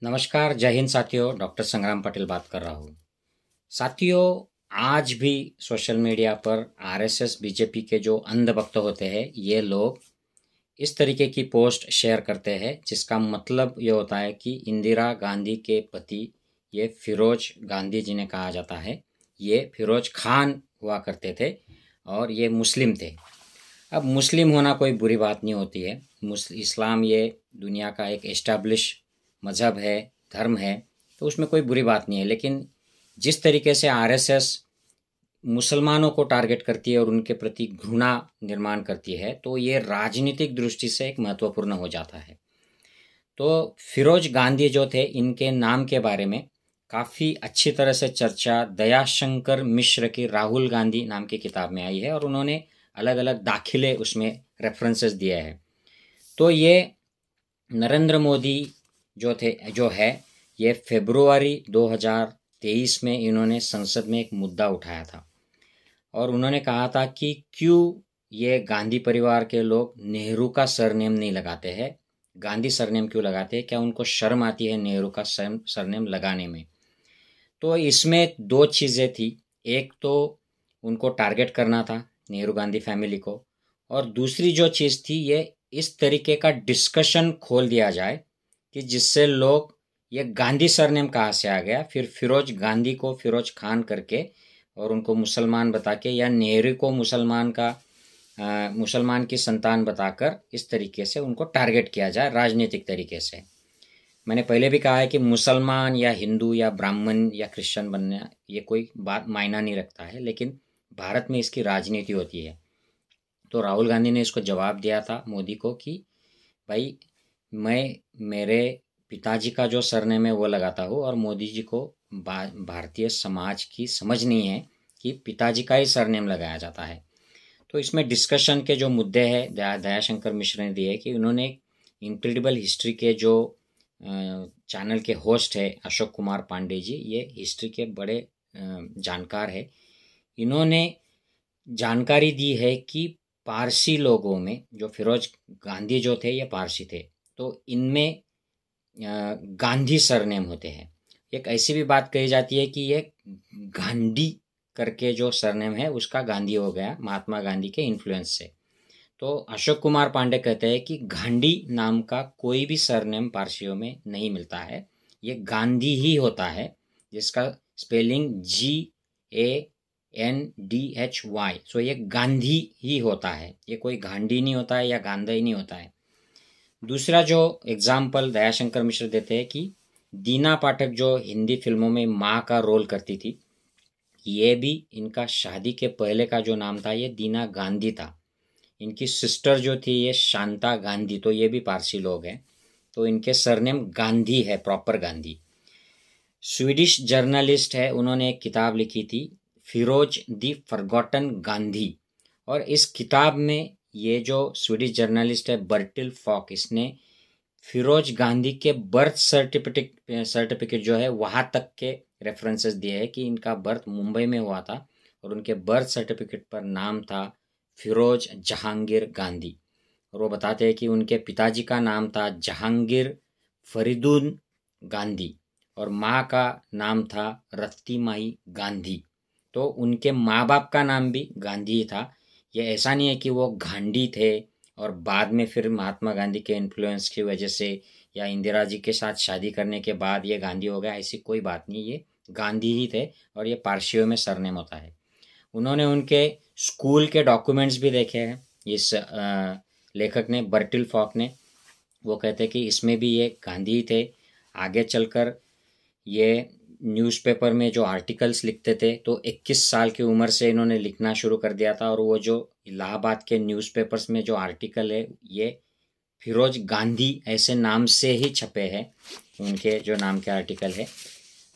नमस्कार, जय हिंद साथियों। डॉक्टर संग्राम पटेल बात कर रहा हूँ। साथियों, आज भी सोशल मीडिया पर आरएसएस बीजेपी के जो अंधभक्त होते हैं, ये लोग इस तरीके की पोस्ट शेयर करते हैं जिसका मतलब ये होता है कि इंदिरा गांधी के पति ये फिरोज गांधी जिन्हें कहा जाता है, ये फिरोज खान हुआ करते थे और ये मुस्लिम थे। अब मुस्लिम होना कोई बुरी बात नहीं होती है। इस्लाम ये दुनिया का एक एस्टैब्लिश मज़हब है, धर्म है, तो उसमें कोई बुरी बात नहीं है। लेकिन जिस तरीके से आरएसएस मुसलमानों को टारगेट करती है और उनके प्रति घृणा निर्माण करती है, तो ये राजनीतिक दृष्टि से एक महत्वपूर्ण हो जाता है। तो फिरोज गांधी जो थे, इनके नाम के बारे में काफ़ी अच्छी तरह से चर्चा दयाशंकर मिश्र की राहुल गांधी नाम की किताब में आई है और उन्होंने अलग अलग दाखिले उसमें रेफरेंसेस दिए हैं। तो ये नरेंद्र मोदी जो है, ये फरवरी 2023 में इन्होंने संसद में एक मुद्दा उठाया था और उन्होंने कहा था कि क्यों ये गांधी परिवार के लोग नेहरू का सरनेम नहीं लगाते हैं, गांधी सरनेम क्यों लगाते हैं, क्या उनको शर्म आती है नेहरू का सरनेम लगाने में। तो इसमें दो चीज़ें थी, एक तो उनको टारगेट करना था नेहरू गांधी फैमिली को, और दूसरी जो चीज़ थी, ये इस तरीके का डिस्कशन खोल दिया जाए कि जिससे लोग ये गांधी सरनेम कहाँ से आ गया, फिर फिरोज गांधी को फिरोज खान करके और उनको मुसलमान बता के, या नेहरू को मुसलमान की संतान बताकर इस तरीके से उनको टारगेट किया जाए राजनीतिक तरीके से। मैंने पहले भी कहा है कि मुसलमान या हिंदू या ब्राह्मण या क्रिश्चियन बनना ये कोई बात मायना नहीं रखता है, लेकिन भारत में इसकी राजनीति होती है। तो राहुल गांधी ने इसको जवाब दिया था मोदी को कि भाई, मैं मेरे पिताजी का जो सरनेम है वो लगाता हूँ और मोदी जी को भारतीय समाज की समझ नहीं है कि पिताजी का ही सरनेम लगाया जाता है। तो इसमें डिस्कशन के जो मुद्दे हैं दयाशंकर मिश्र ने दिए कि उन्होंने इनक्रेडिबल हिस्ट्री के जो चैनल के होस्ट है अशोक कुमार पांडे जी, ये हिस्ट्री के बड़े जानकार है। इन्होंने जानकारी दी है कि पारसी लोगों में जो फिरोज गांधी जो थे, ये पारसी थे, तो इनमें गांधी सरनेम होते हैं। एक ऐसी भी बात कही जाती है कि ये गांधी करके जो सरनेम है उसका गांधी हो गया महात्मा गांधी के इन्फ्लुएंस से। तो अशोक कुमार पांडे कहते हैं कि गांधी नाम का कोई भी सरनेम पारसियों में नहीं मिलता है, ये गांधी ही होता है, जिसका स्पेलिंग GANDHY। सो ये गांधी ही होता है, ये कोई गांधी नहीं होता है या गांधा ही नहीं होता है। दूसरा जो एग्जाम्पल दयाशंकर मिश्र देते हैं कि दीना पाठक जो हिंदी फिल्मों में माँ का रोल करती थी, ये भी इनका शादी के पहले का जो नाम था ये दीना गांधी था। इनकी सिस्टर जो थी ये शांता गांधी, तो ये भी पारसी लोग हैं, तो इनके सरनेम गांधी है, प्रॉपर गांधी। स्वीडिश जर्नलिस्ट है, उन्होंने एक किताब लिखी थी फिरोज द फॉरगॉटन गांधी, और इस किताब में ये जो स्वीडिश जर्नलिस्ट है बर्टिल फॉक, इसने फिरोज गांधी के बर्थ सर्टिफिकेट जो है वहाँ तक के रेफरेंसेस दिए हैं कि इनका बर्थ मुंबई में हुआ था और उनके बर्थ सर्टिफिकेट पर नाम था फिरोज जहांगीर गांधी, और वो बताते हैं कि उनके पिताजी का नाम था जहांगीर फरीदुन गांधी और माँ का नाम था रत्तीमाई गांधी। तो उनके माँ बाप का नाम भी गांधी ही था। ये ऐसा नहीं है कि वो गांधी थे और बाद में फिर महात्मा गांधी के इन्फ्लुएंस की वजह से या इंदिरा जी के साथ शादी करने के बाद ये गांधी हो गया, ऐसी कोई बात नहीं, ये गांधी ही थे और ये पारसियों में सरनेम होता है। उन्होंने उनके स्कूल के डॉक्यूमेंट्स भी देखे हैं इस लेखक ने, बर्टिल फॉक ने। वो कहते हैं कि इसमें भी ये गांधी ही थे। आगे चलकर ये न्यूज़पेपर में जो आर्टिकल्स लिखते थे, तो 21 साल की उम्र से इन्होंने लिखना शुरू कर दिया था, और वो जो इलाहाबाद के न्यूज़पेपर्स में जो आर्टिकल है ये फिरोज गांधी ऐसे नाम से ही छपे हैं, उनके जो नाम के आर्टिकल है।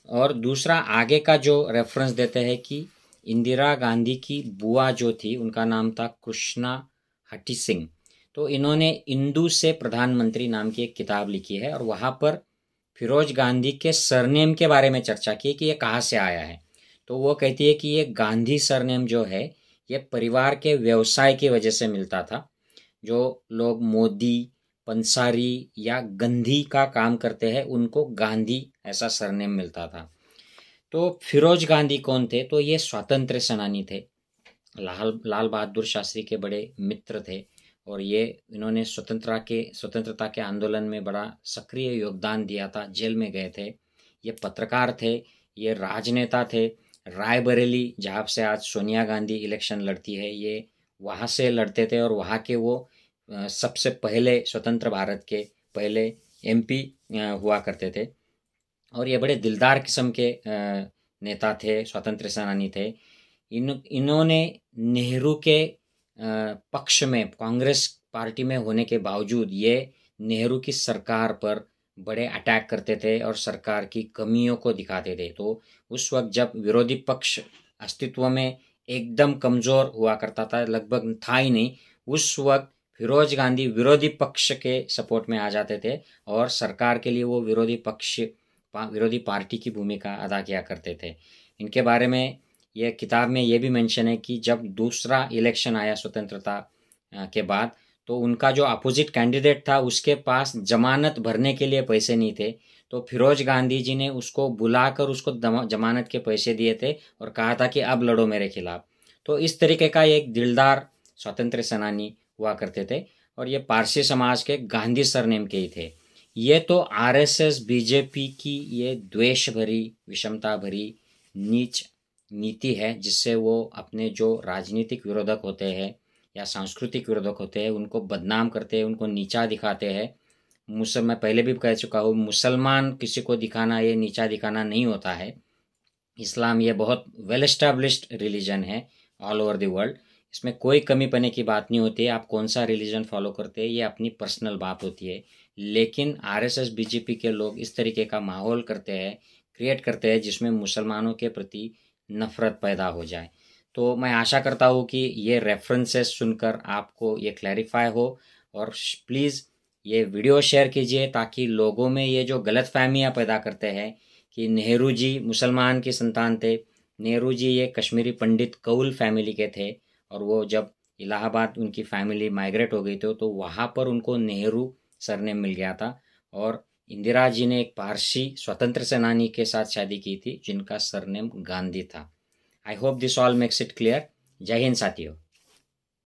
और दूसरा आगे का जो रेफरेंस देते हैं कि इंदिरा गांधी की बुआ जो थी उनका नाम था कृष्णा हटी सिंह, तो इन्होंने इंदू से प्रधानमंत्री नाम की एक किताब लिखी है और वहाँ पर फिरोज गांधी के सरनेम के बारे में चर्चा की कि ये कहाँ से आया है। तो वो कहती है कि ये गांधी सरनेम जो है ये परिवार के व्यवसाय की वजह से मिलता था। जो लोग मोदी, पंसारी या गंधी का काम करते हैं उनको गांधी ऐसा सरनेम मिलता था। तो फिरोज गांधी कौन थे? तो ये स्वातंत्र्य सेनानी थे, लाल बहादुर शास्त्री के बड़े मित्र थे और इन्होंने स्वतंत्रता के आंदोलन में बड़ा सक्रिय योगदान दिया था। जेल में गए थे। ये पत्रकार थे, ये राजनेता थे। रायबरेली, जहाँ से आज सोनिया गांधी इलेक्शन लड़ती है, ये वहाँ से लड़ते थे और वहाँ के वो सबसे पहले स्वतंत्र भारत के पहले MP हुआ करते थे और ये बड़े दिलदार किस्म के नेता थे, स्वतंत्र सेनानी थे। इन्होंने नेहरू के पक्ष में कांग्रेस पार्टी में होने के बावजूद ये नेहरू की सरकार पर बड़े अटैक करते थे और सरकार की कमियों को दिखाते थे। तो उस वक्त जब विरोधी पक्ष अस्तित्व में एकदम कमज़ोर हुआ करता था, लगभग था ही नहीं, उस वक्त फिरोज गांधी विरोधी पक्ष के सपोर्ट में आ जाते थे और सरकार के लिए वो विरोधी पार्टी की भूमिका अदा किया करते थे। इनके बारे में यह किताब में ये भी मेंशन है कि जब दूसरा इलेक्शन आया स्वतंत्रता के बाद, तो उनका जो अपोजिट कैंडिडेट था उसके पास जमानत भरने के लिए पैसे नहीं थे, तो फिरोज गांधी जी ने उसको बुलाकर उसको जमानत के पैसे दिए थे और कहा था कि अब लड़ो मेरे खिलाफ। तो इस तरीके का एक दिलदार स्वतंत्र सेनानी हुआ करते थे और ये पारसी समाज के गांधी सरनेम के ही थे। ये तो RSS BJP की ये द्वेष भरी, विषमता भरी, नीच नीति है जिससे वो अपने जो राजनीतिक विरोधक होते हैं या सांस्कृतिक विरोधक होते हैं उनको बदनाम करते हैं, उनको नीचा दिखाते हैं। मैं पहले भी कह चुका हूँ, मुसलमान किसी को दिखाना ये नीचा दिखाना नहीं होता है। इस्लाम ये बहुत वेल एस्टैब्लिश्ड रिलीजन है ऑल ओवर द वर्ल्ड। इसमें कोई कमी पने की बात नहीं होती है। आप कौन सा रिलीजन फॉलो करते हैं ये अपनी पर्सनल बात होती है, लेकिन RSS BJP के लोग इस तरीके का माहौल क्रिएट करते हैं जिसमें मुसलमानों के प्रति नफ़रत पैदा हो जाए। तो मैं आशा करता हूँ कि ये रेफरेंसेस सुनकर आपको ये क्लैरिफाई हो और प्लीज़ ये वीडियो शेयर कीजिए ताकि लोगों में ये जो गलतफहमियाँ पैदा करते हैं कि नेहरू जी मुसलमान की संतान थे। नेहरू जी ये कश्मीरी पंडित कौल फैमिली के थे और वो जब इलाहाबाद उनकी फैमिली माइग्रेट हो गई तो वहाँ पर उनको नेहरू सरनेम मिल गया था और इंदिरा जी ने एक पारसी स्वतंत्र सेनानी के साथ शादी की थी जिनका सरनेम गांधी था। I hope this all makes it clear. जय हिंद साथियों।